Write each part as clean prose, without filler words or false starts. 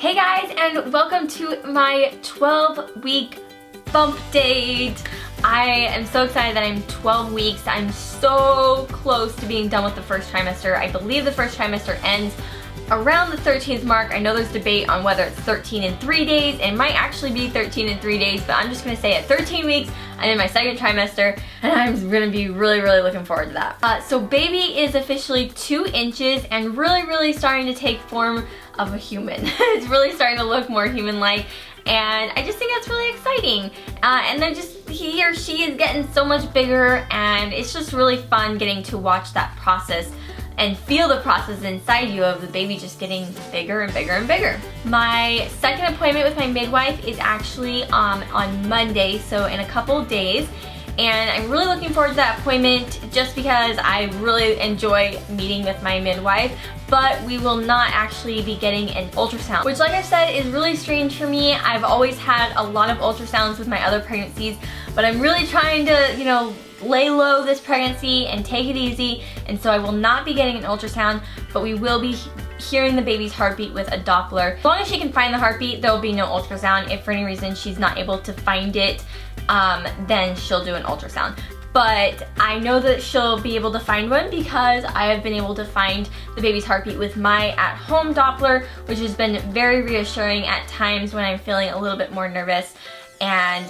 Hey guys, and welcome to my 12-week bump date. I am so excited that I'm 12 weeks. I'm so close to being done with the first trimester. I believe the first trimester ends around the 13th mark. I know there's debate on whether it's 13 and 3 days. It might actually be 13 and 3 days, but I'm just gonna say at 13 weeks, I'm in my second trimester, and I'm gonna be really looking forward to that. So baby is officially 2 inches and really starting to take form of a human. It's really starting to look more human-like, and I just think that's really exciting. And then just he or she is getting so much bigger, and it's just really fun getting to watch that process and feel the process inside you of the baby just getting bigger and bigger. My second appointment with my midwife is actually on Monday, so in a couple days. And I'm really looking forward to that appointment just because I really enjoy meeting with my midwife, but we will not actually be getting an ultrasound, which like I said is really strange for me. I've always had a lot of ultrasounds with my other pregnancies, but I'm really trying to, you know, lay low this pregnancy and take it easy, and so I will not be getting an ultrasound, but we will be hearing the baby's heartbeat with a Doppler. As long as she can find the heartbeat, there will be no ultrasound. If for any reason she's not able to find it, then she'll do an ultrasound. But I know that she'll be able to find one because I have been able to find the baby's heartbeat with my at-home Doppler, which has been very reassuring at times when I'm feeling a little bit more nervous. And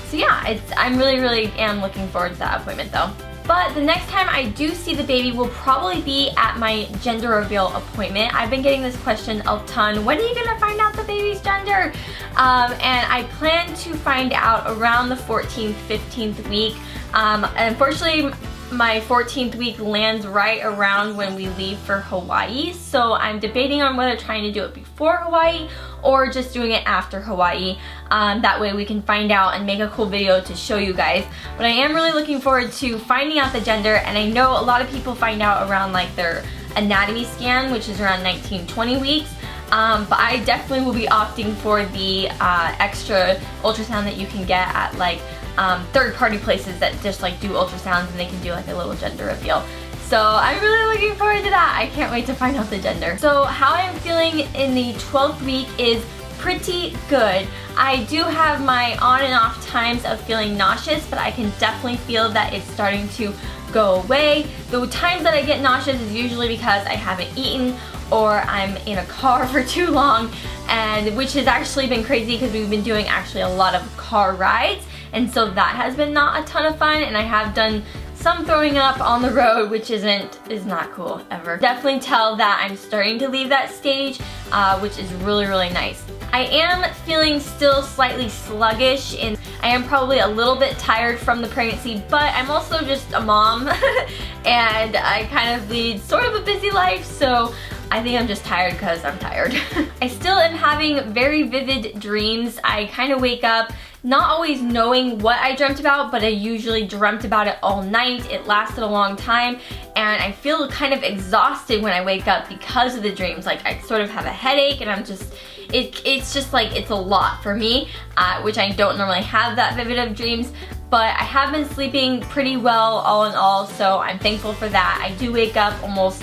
so yeah, I'm really am looking forward to that appointment though. But the next time I do see the baby will probably be at my gender reveal appointment. I've been getting this question a ton. When are you gonna find out the baby's gender? And I plan to find out around the 14th, 15th week. Unfortunately, my 14th week lands right around when we leave for Hawaii, so I'm debating on whether trying to do it before Hawaii or just doing it after Hawaii. That way we can find out and make a cool video to show you guys. But I am really looking forward to finding out the gender, and I know a lot of people find out around like their anatomy scan, which is around 19-20 weeks. But I definitely will be opting for the extra ultrasound that you can get at like third-party places that just like do ultrasounds, and they can do like a little gender reveal. So I'm really looking forward to that. I can't wait to find out the gender. So how I'm feeling in the 12th week is pretty good. I do have my on and off times of feeling nauseous, but I can definitely feel that it's starting to go away. The times that I get nauseous is usually because I haven't eaten or I'm in a car for too long, and which has actually been crazy because we've been doing actually a lot of car rides, and so that has been not a ton of fun, and I have done some throwing up on the road, which is not cool ever. Definitely tell that I'm starting to leave that stage, which is really nice. I am feeling still slightly sluggish, and I am probably a little bit tired from the pregnancy, but I'm also just a mom and I kind of lead sort of a busy life, so I think I'm just tired because I'm tired. I still am having very vivid dreams. I kind of wake up not always knowing what I dreamt about, but I usually dreamt about it all night. It lasted a long time, and I feel kind of exhausted when I wake up because of the dreams. Like I sort of have a headache, and I'm just, it's just like, it's a lot for me, which I don't normally have that vivid of dreams. But I have been sleeping pretty well all in all, so I'm thankful for that. I do wake up almost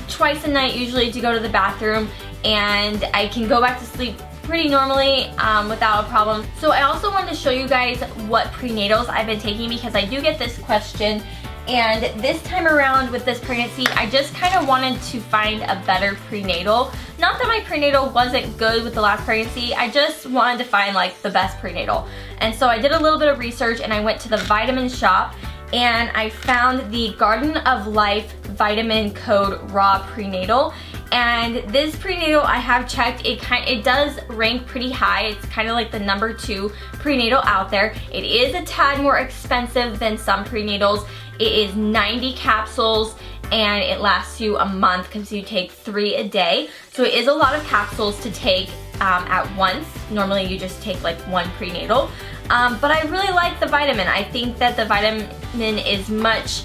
twice a night usually to go to the bathroom, and I can go back to sleep pretty normally without a problem. So I also wanted to show you guys what prenatals I've been taking, because I do get this question, and this time around with this pregnancy I just kind of wanted to find a better prenatal. Not that my prenatal wasn't good with the last pregnancy, I just wanted to find like the best prenatal. And so I did a little bit of research, and I went to the vitamin shop, and I found the Garden of Life Vitamin Code Raw Prenatal. And this prenatal, I have checked, it does rank pretty high. It's kind of like the #2 prenatal out there. It is a tad more expensive than some prenatals. It is 90 capsules, and it lasts you a month because you take 3 a day. So it is a lot of capsules to take at once. Normally you just take like 1 prenatal. But I really like the vitamin. I think that the vitamin is much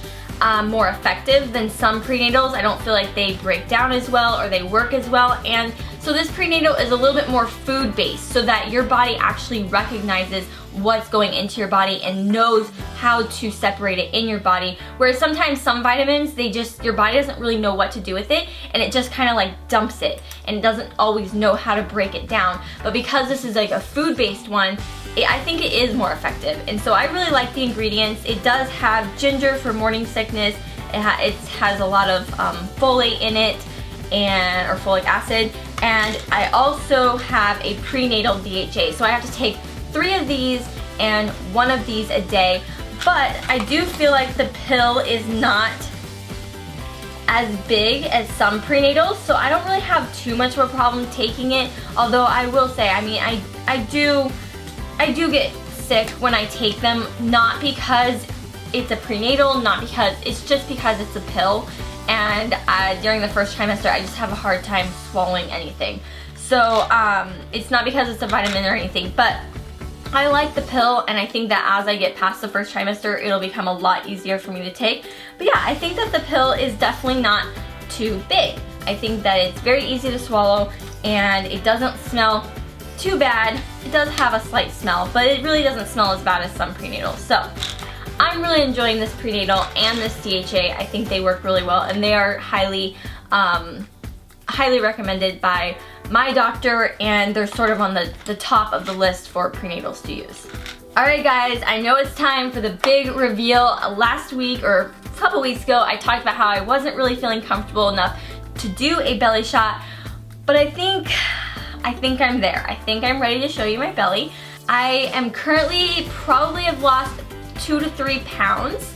more effective than some prenatals. I don't feel like they break down as well or they work as well, and So this prenatal is a little bit more food-based so that your body actually recognizes what's going into your body and knows how to separate it in your body. Whereas sometimes some vitamins, your body doesn't really know what to do with it, and it just kind of like dumps it and it doesn't always know how to break it down. But because this is like a food-based one, I think it is more effective. And so I really like the ingredients. It does have ginger for morning sickness. It has a lot of folate in it, or folic acid. And I also have a prenatal DHA. So I have to take 3 of these and 1 of these a day. But I do feel like the pill is not as big as some prenatals, so I don't really have too much of a problem taking it. Although I will say, I mean, I do get sick when I take them, not because it's a prenatal, it's just because it's a pill. And during the first trimester, I just have a hard time swallowing anything. So it's not because it's a vitamin or anything, but I like the pill, and I think that as I get past the first trimester, it'll become a lot easier for me to take. But yeah, I think that the pill is definitely not too big. I think that it's very easy to swallow, and it doesn't smell too bad. It does have a slight smell, but it really doesn't smell as bad as some prenatals. So I'm really enjoying this prenatal and this DHA. I think they work really well, and they are highly recommended by my doctor, and they're sort of on the top of the list for prenatals to use. Alright guys, I know it's time for the big reveal. Last week, or a couple weeks ago, I talked about how I wasn't really feeling comfortable enough to do a belly shot, but I think I'm there. I think I'm ready to show you my belly. I am currently probably have lost 2 to 3 pounds.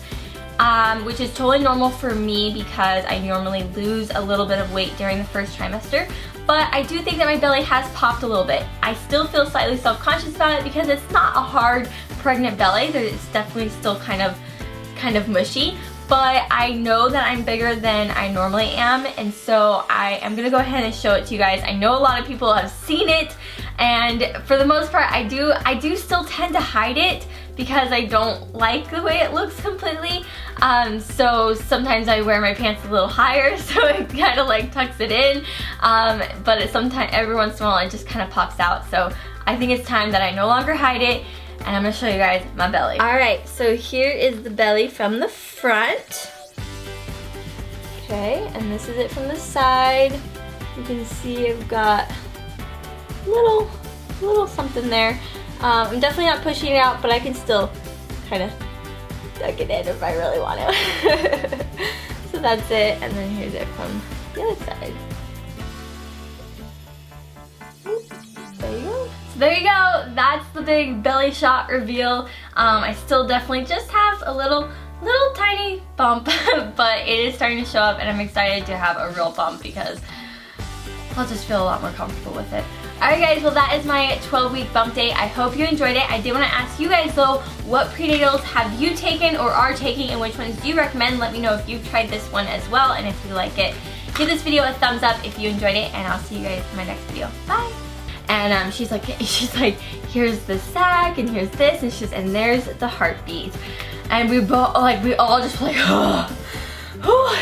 Which is totally normal for me because I normally lose a little bit of weight during the first trimester. But I do think that my belly has popped a little bit. I still feel slightly self-conscious about it because it's not a hard pregnant belly. It's definitely still kind of mushy. But I know that I'm bigger than I normally am, and so I am gonna go ahead and show it to you guys. I know a lot of people have seen it, and for the most part I do still tend to hide it because I don't like the way it looks completely. So sometimes I wear my pants a little higher so it kind of like tucks it in, but sometimes every once in a while it just kind of pops out. So I think it's time that I no longer hide it, and I'm gonna show you guys my belly. Alright, so here is the belly from the front. Okay, and this is it from the side. You can see I've got little something there. I'm definitely not pushing it out, but I can still kind of tuck it in if I really want to. So that's it, and then here's it from the other side. There you go. So there you go, that's the big belly shot reveal. I still definitely just have a little tiny bump, but it is starting to show up, and I'm excited to have a real bump because I'll just feel a lot more comfortable with it. Alright guys, well that is my 12-week bump date. I hope you enjoyed it. I did want to ask you guys though, what prenatals have you taken or are taking, and which ones do you recommend? Let me know if you've tried this one as well, and if you like it. Give this video a thumbs up if you enjoyed it, and I'll see you guys in my next video. Bye! And she's like, here's the sac, and here's this, and there's the heartbeat. And we all just were like, oh.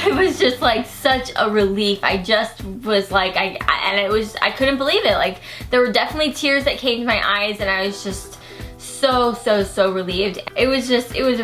It was just like such a relief. I just was like, I couldn't believe it. Like, there were definitely tears that came to my eyes, and I was just so relieved. It was a really